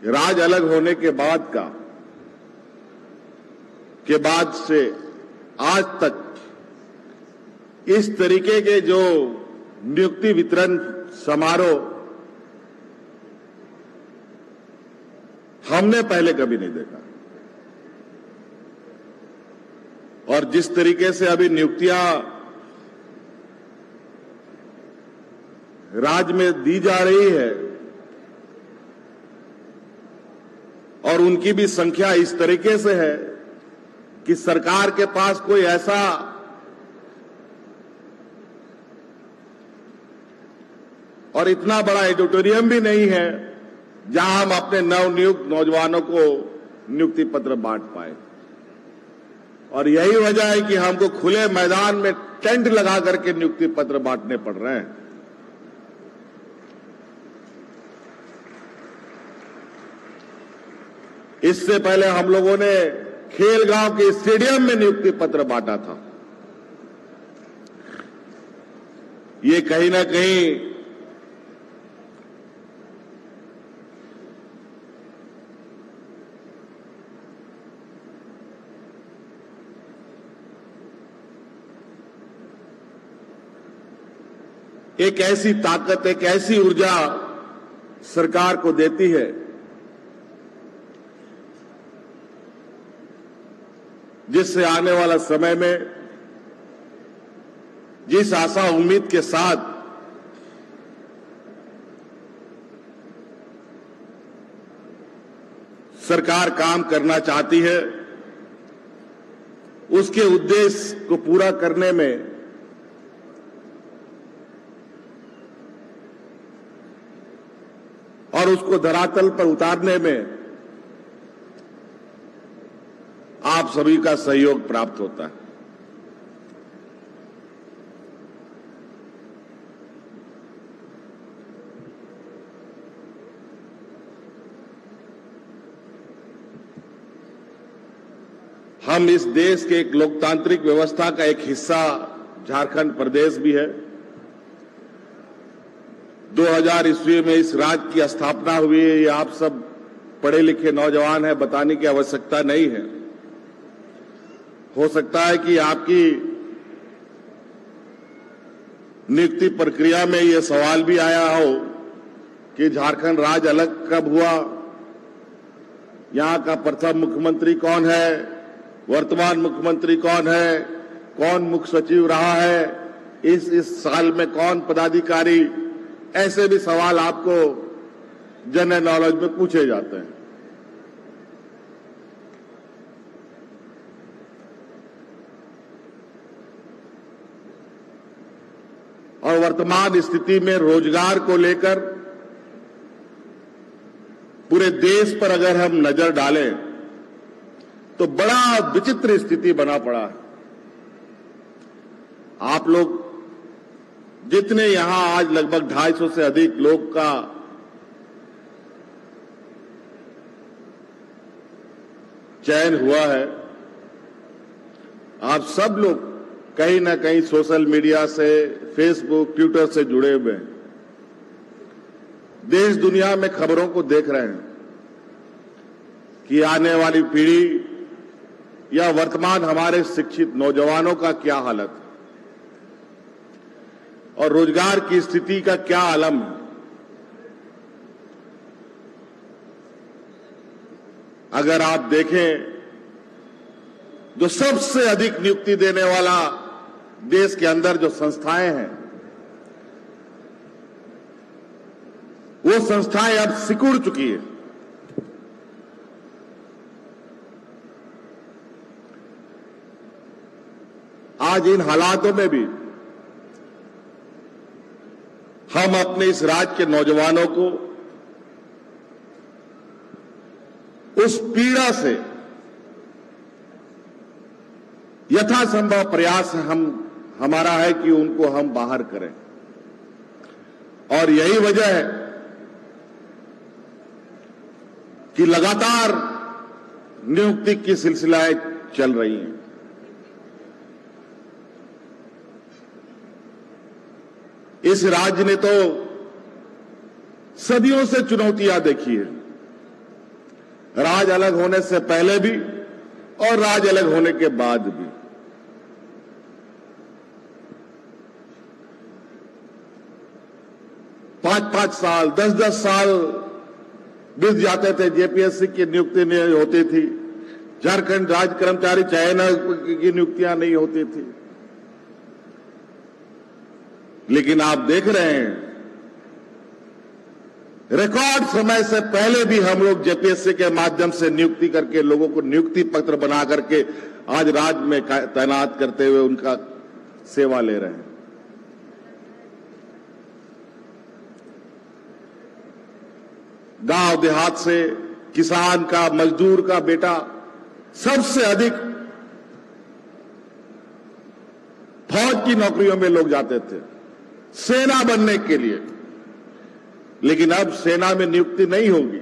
राज अलग होने के बाद से आज तक इस तरीके के जो नियुक्ति वितरण समारोह हमने पहले कभी नहीं देखा। और जिस तरीके से अभी नियुक्तियां राज्य में दी जा रही है और उनकी भी संख्या इस तरीके से है कि सरकार के पास कोई ऐसा और इतना बड़ा ऑडिटोरियम भी नहीं है जहां हम अपने नवनियुक्त नौजवानों को नियुक्ति पत्र बांट पाए। और यही वजह है कि हमको खुले मैदान में टेंट लगा करके नियुक्ति पत्र बांटने पड़ रहे हैं। इससे पहले हम लोगों ने खेलगांव के स्टेडियम में नियुक्ति पत्र बांटा था। ये कहीं ना कहीं एक ऐसी ताकत, एक ऐसी ऊर्जा सरकार को देती है जिससे आने वाला समय में जिस आशा उम्मीद के साथ सरकार काम करना चाहती है, उसके उद्देश्य को पूरा करने में और उसको धरातल पर उतारने में आप सभी का सहयोग प्राप्त होता है। हम इस देश के एक लोकतांत्रिक व्यवस्था का एक हिस्सा झारखंड प्रदेश भी है। 2000 ईस्वी में इस राज्य की स्थापना हुई है। ये आप सब पढ़े लिखे नौजवान हैं, बताने की आवश्यकता नहीं है। हो सकता है कि आपकी नियुक्ति प्रक्रिया में यह सवाल भी आया हो कि झारखंड राज्य अलग कब हुआ, यहां का प्रथम मुख्यमंत्री कौन है, वर्तमान मुख्यमंत्री कौन है, कौन मुख्य सचिव रहा है, इस साल में कौन पदाधिकारी, ऐसे भी सवाल आपको जनरल नॉलेज में पूछे जाते हैं। और वर्तमान स्थिति में रोजगार को लेकर पूरे देश पर अगर हम नजर डालें तो बड़ा विचित्र स्थिति बना पड़ा है। आप लोग जितने यहां आज लगभग 250 से अधिक लोग का चयन हुआ है, आप सब लोग कहीं ना कहीं सोशल मीडिया से, फेसबुक, ट्विटर से जुड़े हुए हैं। देश दुनिया में खबरों को देख रहे हैं कि आने वाली पीढ़ी या वर्तमान हमारे शिक्षित नौजवानों का क्या हालत है और रोजगार की स्थिति का क्या आलम है। अगर आप देखें, जो सबसे अधिक नियुक्ति देने वाला देश के अंदर जो संस्थाएं हैं, वो संस्थाएं अब सिकुड़ चुकी है। आज इन हालातों में भी हम अपने इस राज्य के नौजवानों को उस पीड़ा से यथासंभव प्रयास हमारा है कि उनको हम बाहर करें। और यही वजह है कि लगातार नियुक्ति की सिलसिलाएं चल रही हैं। इस राज्य ने तो सदियों से चुनौतियां देखी है। राज अलग होने से पहले भी और राज अलग होने के बाद भी। पांच साल 10 साल बीत जाते थे, जेपीएससी की नियुक्ति नहीं होती थी, झारखंड राज्य कर्मचारी चयन की नियुक्तियां नहीं होती थी। लेकिन आप देख रहे हैं रिकॉर्ड समय से पहले भी हम लोग जेपीएससी के माध्यम से नियुक्ति करके लोगों को नियुक्ति पत्र बना करके आज राज्य में तैनात करते हुए उनका सेवा ले रहे हैं। गांव देहात से किसान का, मजदूर का बेटा सबसे अधिक फौज की नौकरियों में लोग जाते थे सेना बनने के लिए। लेकिन अब सेना में नियुक्ति नहीं होगी।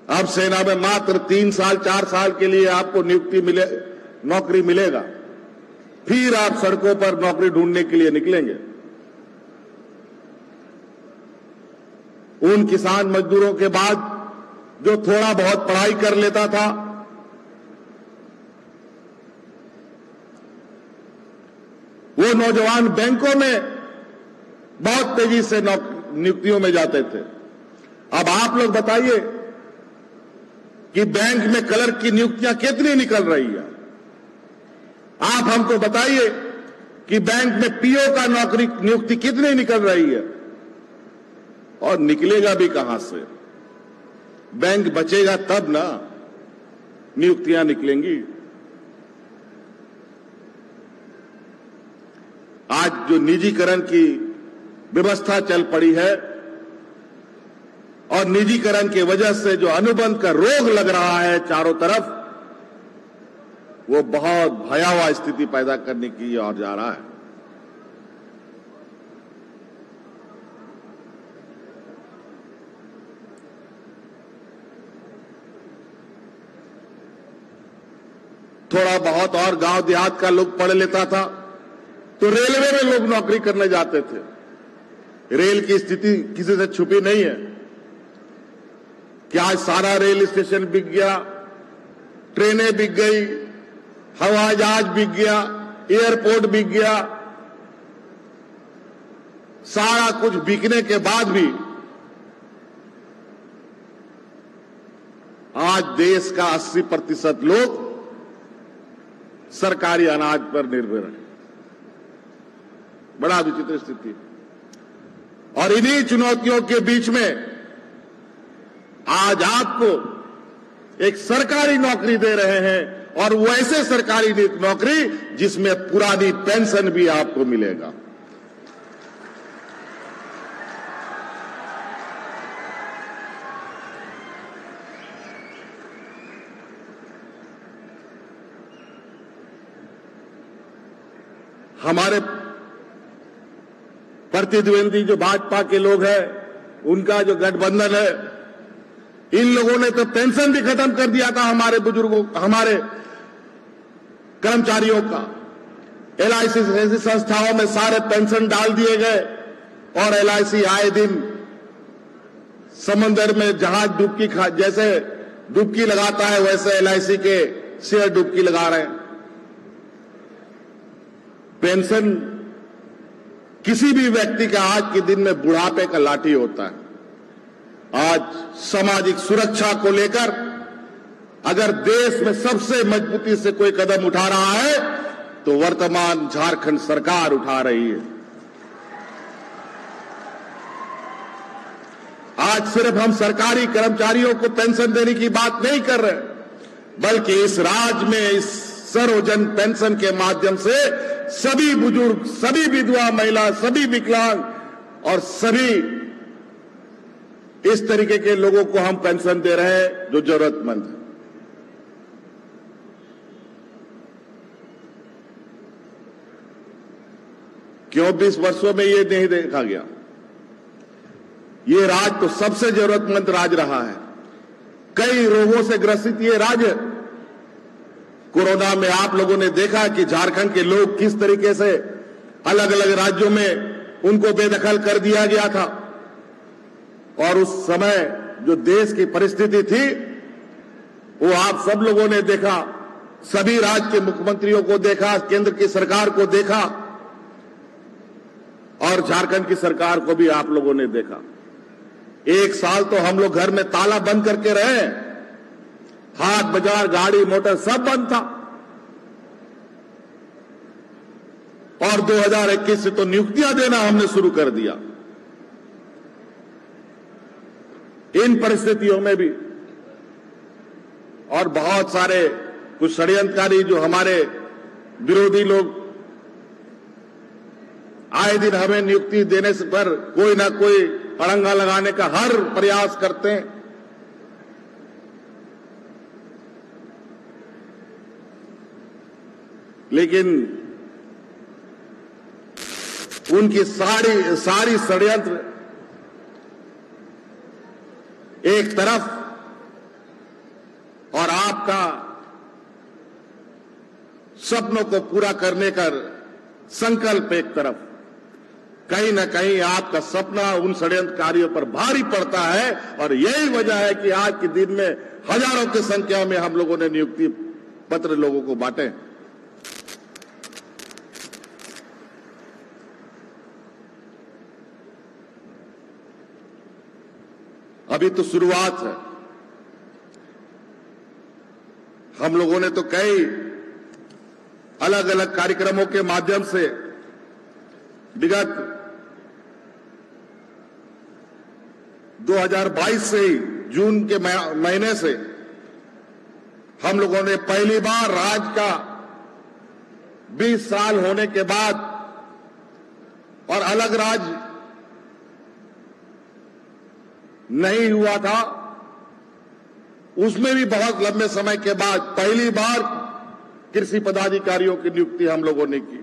अब सेना में मात्र 3 साल 4 साल के लिए आपको नौकरी मिलेगा, फिर आप सड़कों पर नौकरी ढूंढने के लिए निकलेंगे। उन किसान मजदूरों के बाद जो थोड़ा बहुत पढ़ाई कर लेता था, वो नौजवान बैंकों में बहुत तेजी से नियुक्तियों में जाते थे। अब आप लोग बताइए कि बैंक में क्लर्क की नियुक्तियां कितनी निकल रही है। आप हमको बताइए कि बैंक में पीओ का नौकरी नियुक्ति कितनी निकल रही है, और निकलेगा भी कहां से। बैंक बचेगा तब ना नियुक्तियां निकलेंगी। आज जो निजीकरण की व्यवस्था चल पड़ी है और निजीकरण की वजह से जो अनुबंध का रोग लग रहा है चारों तरफ, वो बहुत भयावह स्थिति पैदा करने की ओर जा रहा है। थोड़ा बहुत और गांव देहात का लोग पढ़ लेता था तो रेलवे में लोग नौकरी करने जाते थे। रेल की स्थिति किसी से छुपी नहीं है कि आज सारा रेल स्टेशन बिक गया, ट्रेनें बिक गई, हवाई जहाज बिक गया, एयरपोर्ट बिक गया। सारा कुछ बिकने के बाद भी आज देश का 80% लोग सरकारी अनाज पर निर्भर है। बड़ा विचित्र स्थिति। और इन्हीं चुनौतियों के बीच में आज आपको एक सरकारी नौकरी दे रहे हैं, और वैसे सरकारी नौकरी जिसमें पुरानी पेंशन भी आपको मिलेगा। हमारे प्रतिद्वंदी जो भाजपा के लोग हैं, उनका जो गठबंधन है, इन लोगों ने तो पेंशन भी खत्म कर दिया था हमारे बुजुर्गों, हमारे कर्मचारियों का। एलआईसी जैसी संस्थाओं में सारे पेंशन डाल दिए गए, और एलआईसी आए दिन समंदर में जहाज जैसे डुबकी लगाता है, वैसे एलआईसी के शेयर डुबकी लगा रहे हैं। पेंशन किसी भी व्यक्ति का आज के दिन में बुढ़ापे का लाठी होता है। आज सामाजिक सुरक्षा को लेकर अगर देश में सबसे मजबूती से कोई कदम उठा रहा है तो वर्तमान झारखंड सरकार उठा रही है। आज सिर्फ हम सरकारी कर्मचारियों को पेंशन देने की बात नहीं कर रहे, बल्कि इस राज्य में इस सर्वजन पेंशन के माध्यम से सभी बुजुर्ग, सभी विधवा महिला, सभी विकलांग और सभी इस तरीके के लोगों को हम पेंशन दे रहे हैं जो जरूरतमंद है। क्यों 20 वर्षों में ये नहीं देखा गया? ये राज्य तो सबसे जरूरतमंद राज्य रहा है। कई रोगों से ग्रसित ये राज्य। कोरोना में आप लोगों ने देखा कि झारखंड के लोग किस तरीके से अलग अलग राज्यों में उनको बेदखल कर दिया गया था। और उस समय जो देश की परिस्थिति थी वो आप सब लोगों ने देखा, सभी राज्य के मुख्यमंत्रियों को देखा, केंद्र की सरकार को देखा और झारखंड की सरकार को भी आप लोगों ने देखा। एक साल तो हम लोग घर में ताला बंद करके रहे, हाट बाजार गाड़ी मोटर सब बंद था। और 2021 से तो नियुक्तियां देना हमने शुरू कर दिया। इन परिस्थितियों में भी और बहुत सारे कुछ षड्यंत्रकारी जो हमारे विरोधी लोग आए दिन हमें नियुक्ति देने से पर कोई ना कोई अड़ंगा लगाने का हर प्रयास करते हैं। लेकिन उनकी सारी षड्यंत्र एक तरफ और आपका सपनों को पूरा करने का संकल्प एक तरफ। कहीं न कहीं आपका सपना उन षड्यंत्रकारियों पर भारी पड़ता है और यही वजह है कि आज के दिन में हजारों की संख्या में हम लोगों ने नियुक्ति पत्र लोगों को बांटे। अभी तो शुरुआत है। हम लोगों ने तो कई अलग अलग कार्यक्रमों के माध्यम से विगत 2022 से ही जून के महीने से हम लोगों ने पहली बार राज्य का 20 साल होने के बाद और अलग राज्य नहीं हुआ था, उसमें भी बहुत लंबे समय के बाद पहली बार कृषि पदाधिकारियों की नियुक्ति हम लोगों ने की।